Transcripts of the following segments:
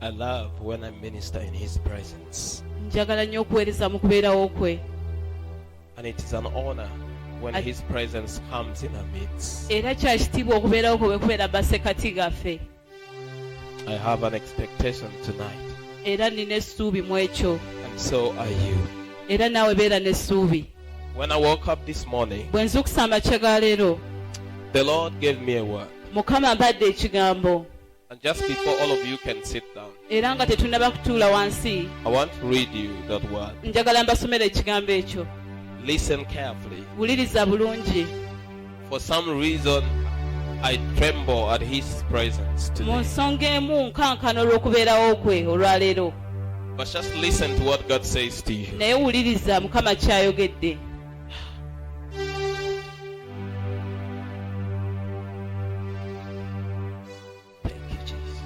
I love when I minister in his presence. Njagala nnyo okuweereza mu kubeerawo kwe. And it is an honor when his presence comes in our midst. Era kya kitiibwa okubeerawo kwe bwe kubeera masekati gaffe. I have an expectation tonight. Era nina essuubi mu ekyo. And so are you. Era naawe beera n'essuubi. When I woke up this morning, bwe nzukusa amakya ga leero, the Lord gave me a word. Mukama ampadde ekigambo. And just before all of you can sit down, Era nga tetunnaba kutuula wansi, I want to read you that word. njagala mbasomera ekigambo ekyo. Listen carefully. Wuliriza bulungi. For some reason, I tremble at his presence Mu today. nsonga emu nkankana olw'okubeerawo kwe olwaleero. But just listen to what God says to you. Naye wuliriza Mukama ky'ayogedde. Thank you, Jesus.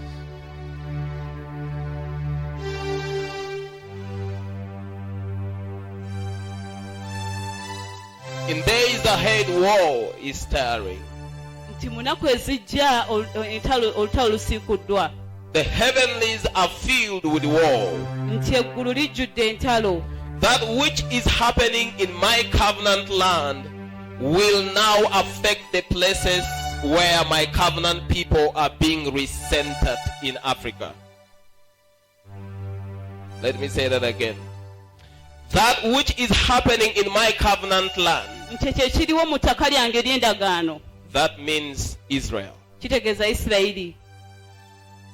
In days ahead, war is stirring. Nti mu nnaku ezijja olutalo lusiikuddwa. The heavenlies are filled with war. Nti eggulu lijjudde entalo. That which is happening in my covenant land will now affect the places where my covenant people are being recentered in Africa. Let me say that again. That which is happening in my covenant land, Nti ekyo ekiriwo mu ttaka lyange ery'endagaano. that means Israel. Kitegeeza Isirayiri.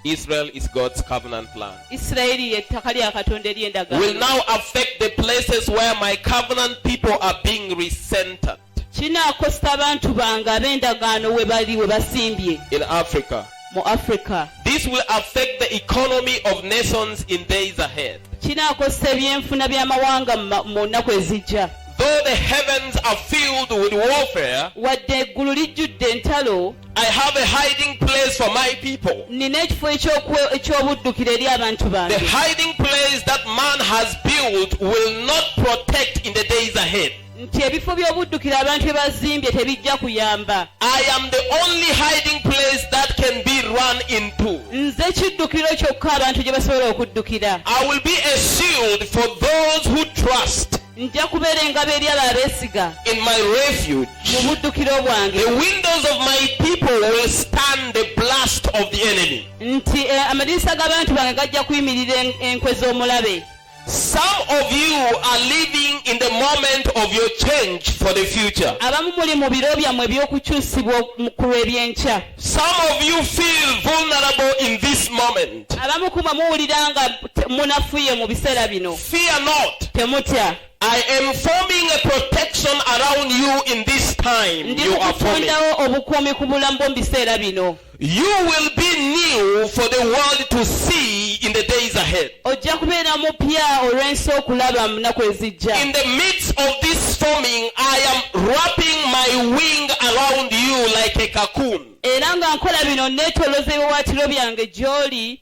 Israel is God's covenant land. Isirayiri ye ttaka lya Katonda ery'endagaano. Will now affect the places where my covenant people are being recentered Kinaakosa abantu bange ab'endagaano we bali we basimbye in Africa. mu Africa. This will affect the economy of nations in days ahead. Kinaakosa ebyenfuna by'amawanga mu nnaku ezijja. Though the heavens are filled with warfare, Wadde eggulu lijjudde entalo, I have a hiding place for my people. nina ekifo eky'obuddukiro eri abantu The bange. hiding place that man has built will not protect in the days ahead. Nti ebifo by'obuddukiro abantu bye bazimbye tebijja kuyamba. I am the only hiding place that can be run into. Nze kiddukiro kyokka abantu gye basobola okuddukira. I will be a shield for those who trust Nja kubeera engabo eri abo abeesiga in my refuge. mu buddukiro bwange. The windows of my people will stand the blast of the enemy. Nti amadirisa g'abantu bange gajja kuyimirira enkwe z'omulabe. Some of you are living in the moment of your change for the future. Abamu muli mu biro byammwe eby'okukyusibwa ku lw'ebyenkya. Some of you feel vulnerable in this moment. Abamu ku mmwe muwulira nga munafuye mu biseera bino. Fear not. Temutya. I am forming a protection around you in this time. Ndi You are forming. kukutondawo obukuumi ku bulamu bwo mu biseera bino. You will be new for the world to see in the days ahead. Ojja kubeera mupya olw'ensi okulaba mu nnaku ezijja. In the midst of this forming, I am wrapping my wing around you like a cocoon. Era nga nkola bino neetoolooza ebiwawaatiro byange gy'oli.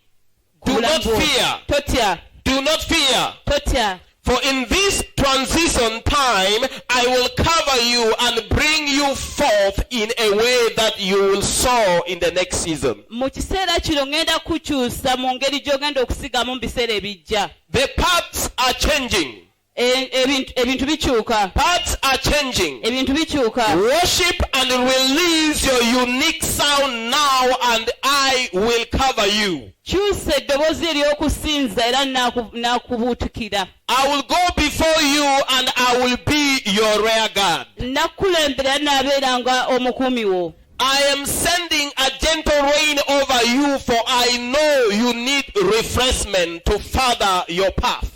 Do not fear. Totya. Do not fear. Totya. For in this transition time, I will cover you and bring you forth in a way that you will soar in the next season. Mu kiseera kino ngenda kukyusa mu ngeri gy'ogenda okusigamu mu biseera ebijja. The paths are changing. Ebintu bikyuka. Paths are changing. Ebintu bikyuka. Worship and release your unique sound now, and I will cover you. Kyusa eddoboozi ery'okusinza era n'akubuutukira. I will go before you and I will be your rear guard. Nakulembera n'abeeranga omukuumi wo. I am sending a gentle rain over you, for I know you need refreshment to further your path.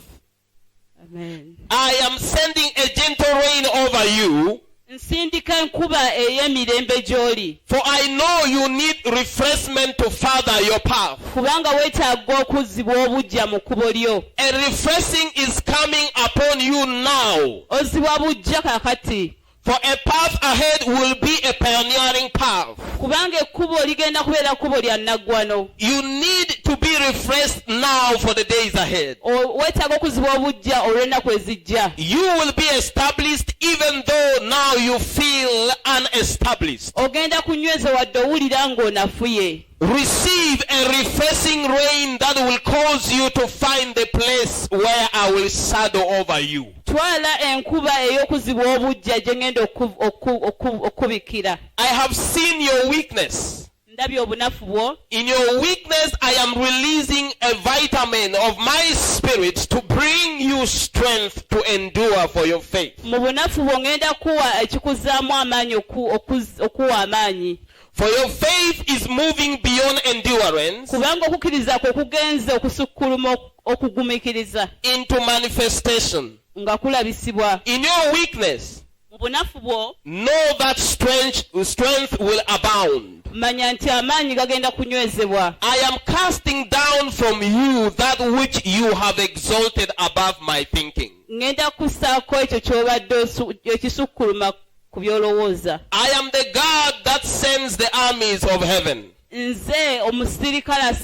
Amen. I am sending a gentle rain over you, Nsindika enkuba ey'emirembe gy'oli. for I know you need refreshment to further your path. Kubanga weetaaga okuzzibwa obujja mu kkubo lyo. A refreshing is coming upon you now. Ozzibwa bujja kaakati. For a path ahead will be a pioneering path. Kubanga ekkubo ligenda kubeera kkubo lya nnaggwano. You need to be be refreshed now for the days ahead. Weetaaga okuzibwa obujja olw'ennaku ezijja. You will be established even though now you feel unestablished. Ogenda kunyweza wadde owulira ng'onafuye. Receive a refreshing rain that will cause you to find the place where I will shadow over you. Twala enkuba ey'okuzibwa obujja gye ngenda okubikira. I have seen your weakness. Ndabye obunafu bwo. In your weakness, I am releasing a vitamin of my spirit to bring you strength to endure for your faith. Mu bunafu bwo ngenda kuwa ekikuzaamu amaanyi okuwa amaanyi. For your faith is moving beyond endurance Kubanga okukkiriza kwo kugenze okusukkuluma okugumikiriza. into manifestation. Nga kulabisibwa. In your weakness, Mu bunafu bwo know that strength will abound. manya nti amaanyi gagenda kunywezebwa. I am casting down from you that which you have exalted above my thinking. Ngenda kussaako ekyo ky'obadde ekisukkuluma ku by'olowooza. I am the God that sends the armies of heaven Nze omusirikale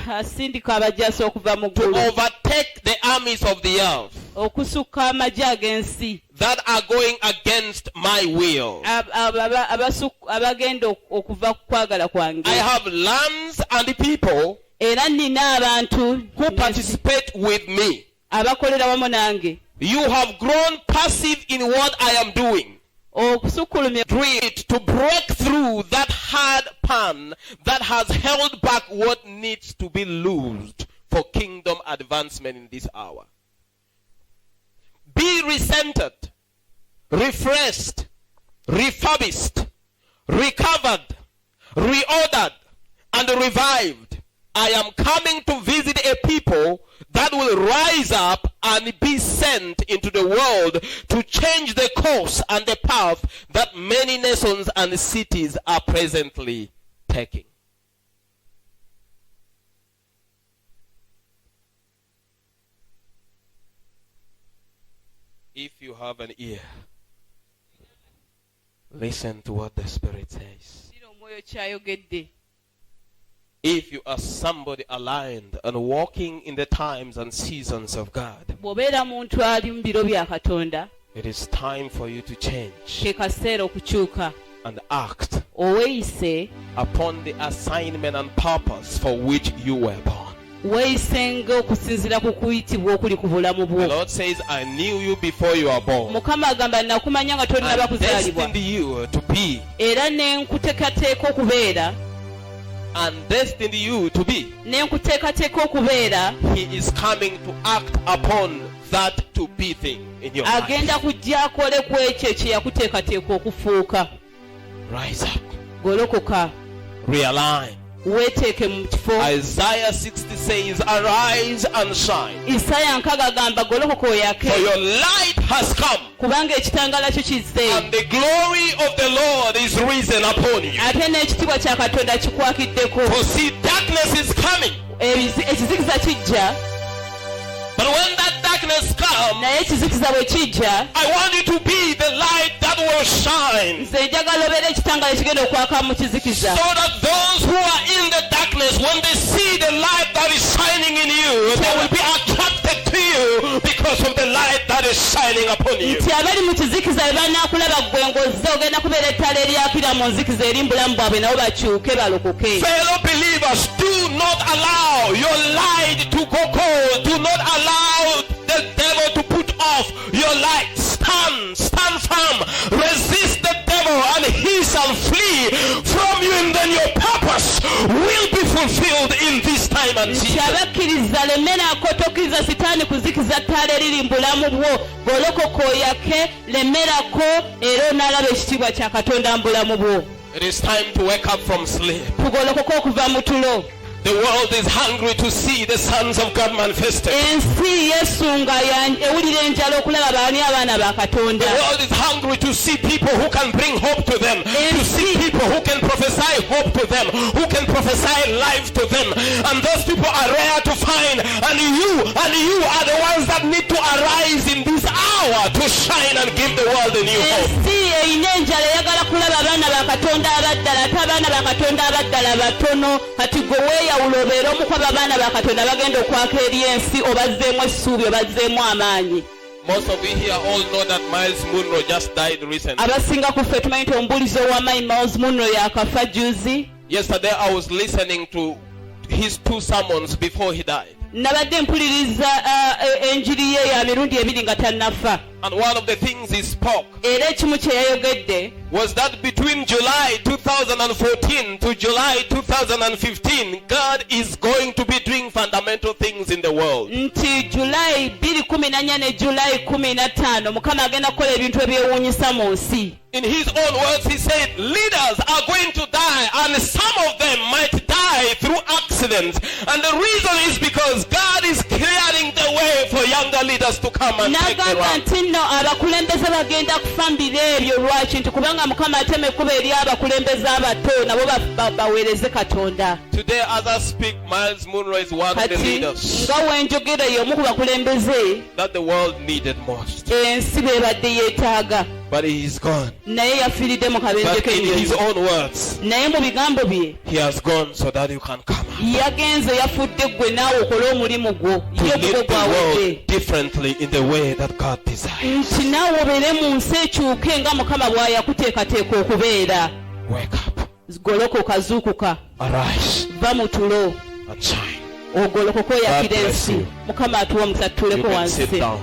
asindika abajaasi okuva mu to ggulu overtake the armies of the earth okusukka amagye ag'ensi that are going against my will. abagenda okuva ku kwagala kwange. I have lands and people Era nnina abantu who participate with me. abakolera wamu nange. You have grown passive in what I am doing. Okusukkulumya To break through that hard pan that has held back what needs to be loosed for kingdom advancement in this hour. Be recentered, refreshed, refurbished, recovered, reordered, and revived. I am coming to visit a people that will rise up and be sent into the world to change the course and the path that many nations and cities are presently taking. If you have an ear, listen to what the Spirit says. omwoyo kyayogedde. If you are somebody aligned and walking in the times and seasons of God, Bw'obeera muntu ali mu biro bya Katonda, it is time for you to change ke kaseera okukyuka. and act Oweeyise, upon the assignment and purpose for which you were born. weeyisenga okusinziira ku kuyitibwa okuli ku bulamu The bwo. Lord says, I knew you before you were born. Mukama agamba nakumanya nga tonnaba And kuzaalibwa. destined you to be. Era ne nkuteekateeka okubeera. And destined you to be. Ne nkuteekateeka okubeera. He is coming to act upon that to be thing in your life. Agenda kujja akole ku ekyo kye yakuteekateeka okufuuka. Rise up. Golokoka. Realign. Weeteeke mu kifo. Isaiah 60 says, arise and shine. Isaaya 60 agamba golokoka oyake. For your light has come. Kubanga ekitangaala kyo kizze. And the glory of the Lord is risen upon you. Ate n'ekitiibwa kya Katonda kikwakiddeko. For see, darkness is coming. Ekizikiza kijja. But when that darkness comes, Naye ekizikiza bwe kijja. I want you to be the light that will shine. Nze njagala obeera ekitangaala ekigenda okwaka mu kizikiza. So that those who are in the darkness, when they see the light that is shining in you, they will be attracted to you because of the light that is shining upon you. Nti abali mu kizikiza bwe banaakulaba ggwe ng'ozze ogenda kubeera ettaala eryakira mu nzikiza eri mu bulamu bwabwe nabo bakyuke balokoke. Fellow believers, do not allow your light to go cold. Do not allow the devil to put off your light. Stand firm. Resist the devil and he shall flee from you, and then your purpose will be fulfilled in this time and Nti season. abakkiriza lemerako tokkiriza sitaani kuzikiza ttaala eriri mu bulamu bwo. Golokoka oyake, lemerako era onaalaba ekitiibwa kya Katonda mu bulamu bwo. It is time to wake up from sleep. Tugolokoke okuva mu tulo. The world is hungry to see the sons of God manifested. Ensi yeesunga ewulira enjala okulaba baani abaana ba Katonda. The world is hungry to see people who can bring hope to them, to see people who can prophesy hope to them, who can prophesy life to them. And those people are rare to find. And you are the ones that need to arise in this hour to shine and give the world a new hope. Ensi eyina enjala eyagala kulaba abaana ba Katonda abaddala ddala ate abaana ba katonda abaddala batono kati gwe weeyawula obeera omu kwabo abaana ba katonda bagenda okwaka eri ensi obazzeemu essuubi obazzeemu amaanyi. Most of you here all know that Miles Munro just died recently. Abasinga ku ffe tumanyi nti omubuulizi ow'amaanyi Miles Munro yakafa juzi. Yesterday I was listening to his 2 sermons before he died. Nabadde mpuliriza enjiri ye ya mirundi 2 nga tannafa. And one of the things he spoke Era ekimu kye yayogedde was that between July 2014 to July 2015, God is going to be doing fundamental things in the world. nti Julayi 2014 ne Julayi 15 Mukama agenda kukola ebintu ebyewuunyisa mu nsi. In his own words, he said, leaders are going to die, and some of them might die through accidents. And the reason is because God is clearing the way for younger leaders to come and take the N'agamba run. nti nno abakulembeze bagenda kufa mu biro ebyo lwaki nti kubanga Mukama atema ekkubo eri abakulembeze abato nabo baweereze Katonda. Today, as I speak, Miles Munro is one of the Kati leaders nga wenjogera y'omu ku bakulembeze that the world needed most. ensi b'ebadde yeetaaga. But he is gone. Naye yafiiridde mu kabenje But in his k'ebyonyi. own words, Naye mu bigambo bye he has gone so that you can come out. yagenze yafudde ggwe naawe okole omulimu gwo To ye lead ogwo the gwawudde world differently in the way that God desires. nti naawe obeere mu nsi ekyuke nga Mukama bw'ayakuteekateeka okubeera. Wake up, Golokoka zuukuka arise, va mu tulo and shine. ogolokoka oyakira God bless ensi. you. Mukama atuwa omukisa You tutuleko can sit wansi. down.